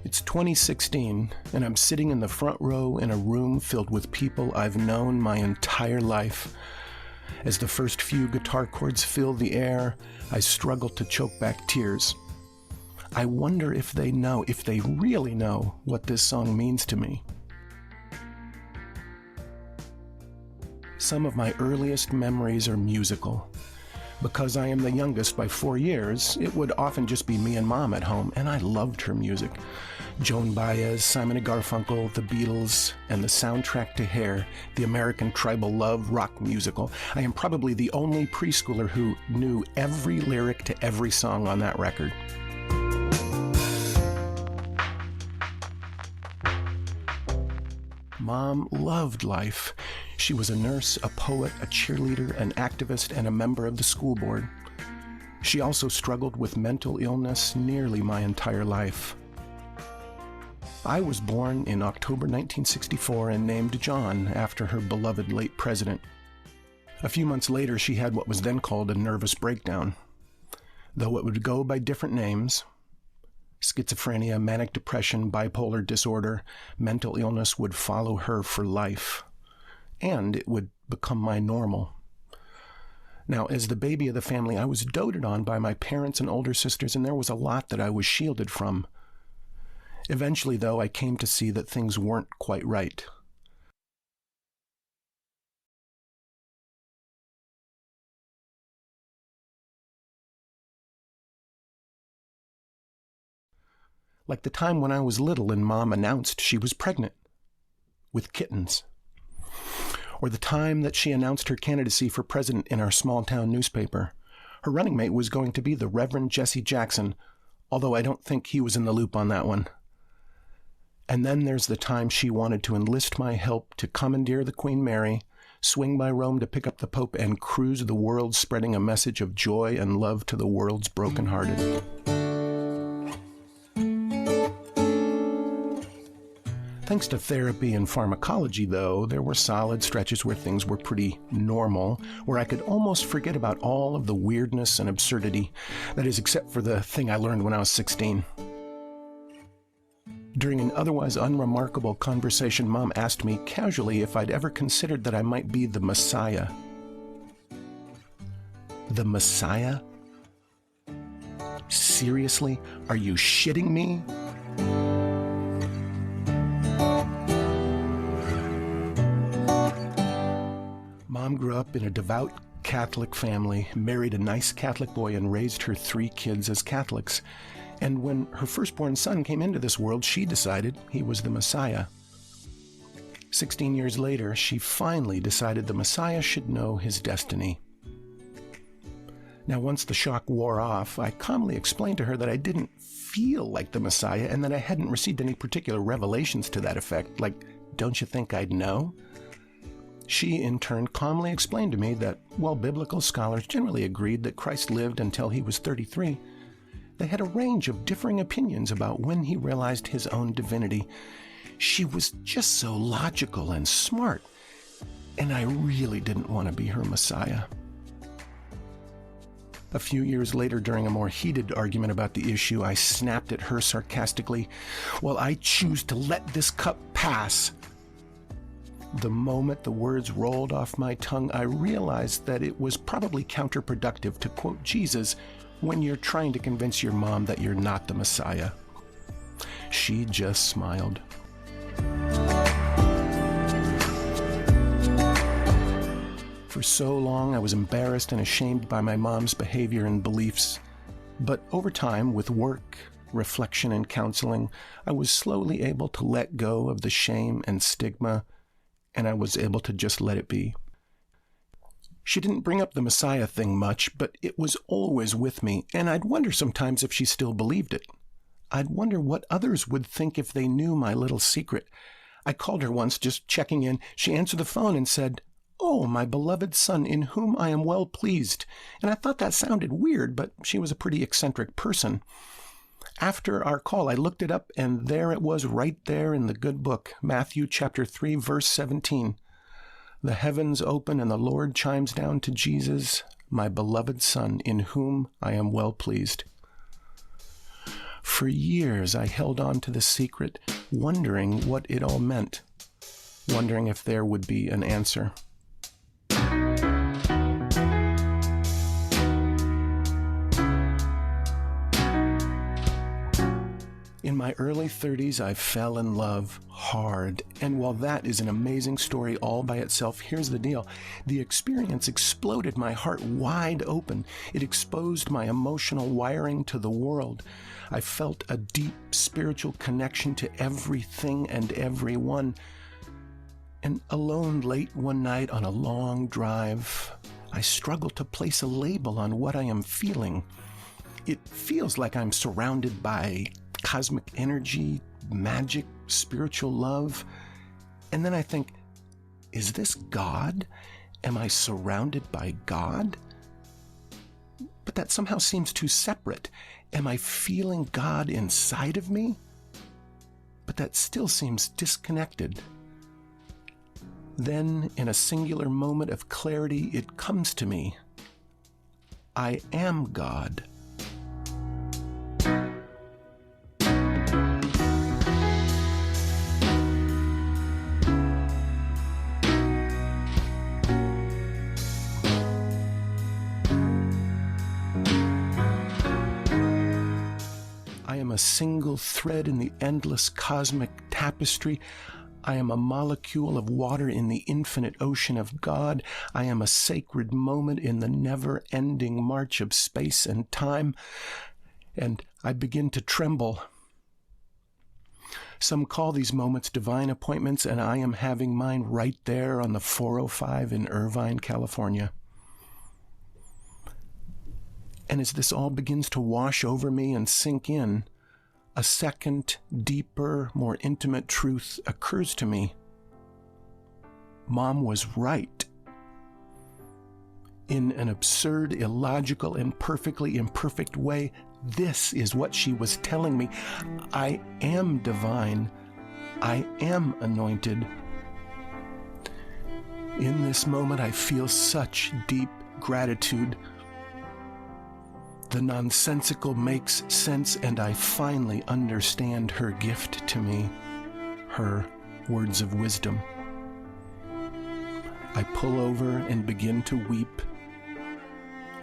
It's 2016, and I'm sitting in the front row in a room filled with people I've known my entire life. As the first few guitar chords fill the air, I struggle to choke back tears. I wonder if they really know what this song means to me. Some of my earliest memories are musical. Because I am the youngest by 4 years, it would often just be me and Mom at home, and I loved her music. Joan Baez, Simon & Garfunkel, The Beatles, and the soundtrack to Hair, the American tribal love rock musical. I am probably the only preschooler who knew every lyric to every song on that record. Mom loved life. She was a nurse, a poet, a cheerleader, an activist, and a member of the school board. She also struggled with mental illness nearly my entire life. I was born in October 1964 and named John after her beloved late president. A few months later, she had what was then called a nervous breakdown. Though it would go by different names, schizophrenia, manic depression, bipolar disorder, mental illness would follow her for life. And it would become my normal. Now, as the baby of the family, I was doted on by my parents and older sisters, and there was a lot that I was shielded from. Eventually, though, I came to see that things weren't quite right. Like the time when I was little and Mom announced she was pregnant with kittens. Or the time that she announced her candidacy for president in our small-town newspaper. Her running mate was going to be the Reverend Jesse Jackson, although I don't think he was in the loop on that one. And then there's the time she wanted to enlist my help to commandeer the Queen Mary, swing by Rome to pick up the Pope, and cruise the world spreading a message of joy and love to the world's brokenhearted. Thanks to therapy and pharmacology, though, there were solid stretches where things were pretty normal, where I could almost forget about all of the weirdness and absurdity. That is, except for the thing I learned when I was 16. During an otherwise unremarkable conversation, Mom asked me casually if I'd ever considered that I might be the Messiah. The Messiah? Seriously? Are you shitting me? Mom grew up in a devout Catholic family, married a nice Catholic boy, and raised her 3 kids as Catholics. And when her firstborn son came into this world, she decided he was the Messiah. 16 years later, she finally decided the Messiah should know his destiny. Now, once the shock wore off, I calmly explained to her that I didn't feel like the Messiah and that I hadn't received any particular revelations to that effect, like, don't you think I'd know? She, in turn, calmly explained to me that, while biblical scholars generally agreed that Christ lived until he was 33, they had a range of differing opinions about when he realized his own divinity. She was just so logical and smart, and I really didn't want to be her Messiah. A few years later, during a more heated argument about the issue, I snapped at her sarcastically, "Well, I choose to let this cup pass." The moment the words rolled off my tongue, I realized that it was probably counterproductive to quote Jesus when you're trying to convince your mom that you're not the Messiah. She just smiled. For so long, I was embarrassed and ashamed by my mom's behavior and beliefs. But over time, with work, reflection, and counseling, I was slowly able to let go of the shame and stigma, and I was able to just let it be. She didn't bring up the Messiah thing much, but it was always with me, and I'd wonder sometimes if she still believed it. I'd wonder what others would think if they knew my little secret. I called her once, just checking in. She answered the phone and said, "Oh, my beloved son, in whom I am well pleased." And I thought that sounded weird, but she was a pretty eccentric person. After our call, I looked it up, and there it was right there in the good book, Matthew chapter 3, verse 17. The heavens open and the Lord chimes down to Jesus, my beloved Son, in whom I am well pleased. For years, I held on to the secret, wondering what it all meant, wondering if there would be an answer. In my early 30s, I fell in love hard. And while that is an amazing story all by itself, here's the deal. The experience exploded my heart wide open. It exposed my emotional wiring to the world. I felt a deep spiritual connection to everything and everyone. And alone late one night on a long drive, I struggled to place a label on what I am feeling. It feels like I'm surrounded by cosmic energy, magic, spiritual love. And then I think, is this God? Am I surrounded by God? But that somehow seems too separate. Am I feeling God inside of me? But that still seems disconnected. Then, in a singular moment of clarity, it comes to me. I am God. I am a single thread in the endless cosmic tapestry. I am a molecule of water in the infinite ocean of God. I am a sacred moment in the never-ending march of space and time. And I begin to tremble. Some call these moments divine appointments, and I am having mine right there on the 405 in Irvine, California. And as this all begins to wash over me and sink in, a second, deeper, more intimate truth occurs to me. Mom was right. In an absurd, illogical, and perfectly imperfect way, this is what she was telling me. I am divine. I am anointed. In this moment, I feel such deep gratitude. The nonsensical makes sense, and I finally understand her gift to me, her words of wisdom. I pull over and begin to weep.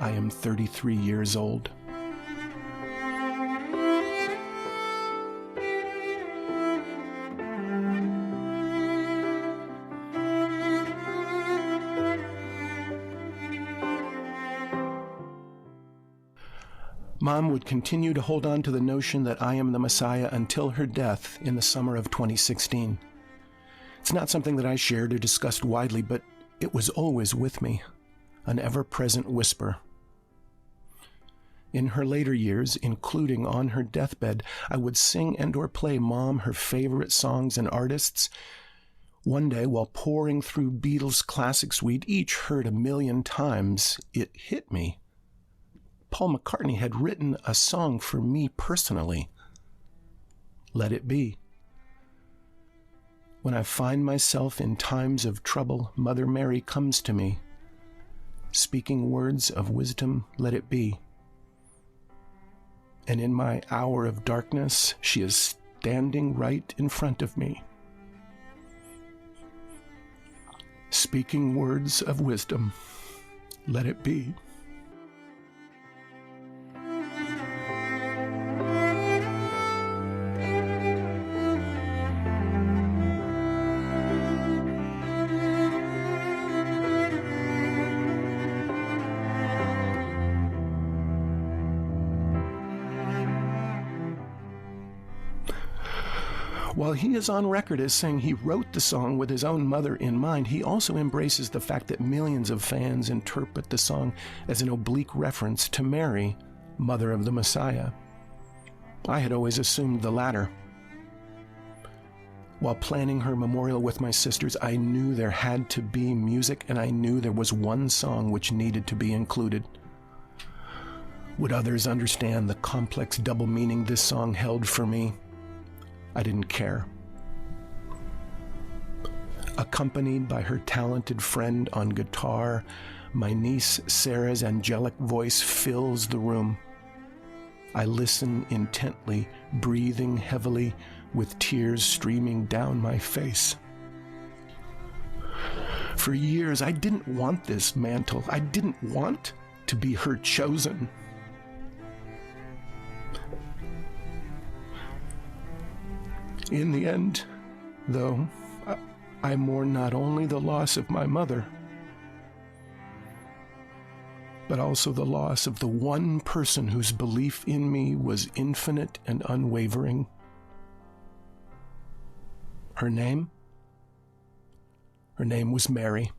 I am 33 years old. Mom would continue to hold on to the notion that I am the Messiah until her death in the summer of 2016. It's not something that I shared or discussed widely, but it was always with me, an ever-present whisper. In her later years, including on her deathbed, I would sing and or play Mom her favorite songs and artists. One day, while pouring through Beatles classics we'd each heard a million times, it hit me. Paul McCartney had written a song for me personally. Let It Be. When I find myself in times of trouble, Mother Mary comes to me, speaking words of wisdom, let it be. And in my hour of darkness, she is standing right in front of me, speaking words of wisdom, let it be. While he is on record as saying he wrote the song with his own mother in mind, he also embraces the fact that millions of fans interpret the song as an oblique reference to Mary, mother of the Messiah. I had always assumed the latter. While planning her memorial with my sisters, I knew there had to be music, and I knew there was one song which needed to be included. Would others understand the complex double meaning this song held for me? I didn't care. Accompanied by her talented friend on guitar, my niece Sarah's angelic voice fills the room. I listen intently, breathing heavily, with tears streaming down my face. For years, I didn't want this mantle. I didn't want to be her chosen. In the end, though, I mourn not only the loss of my mother, but also the loss of the one person whose belief in me was infinite and unwavering. Her name? Her name was Mary.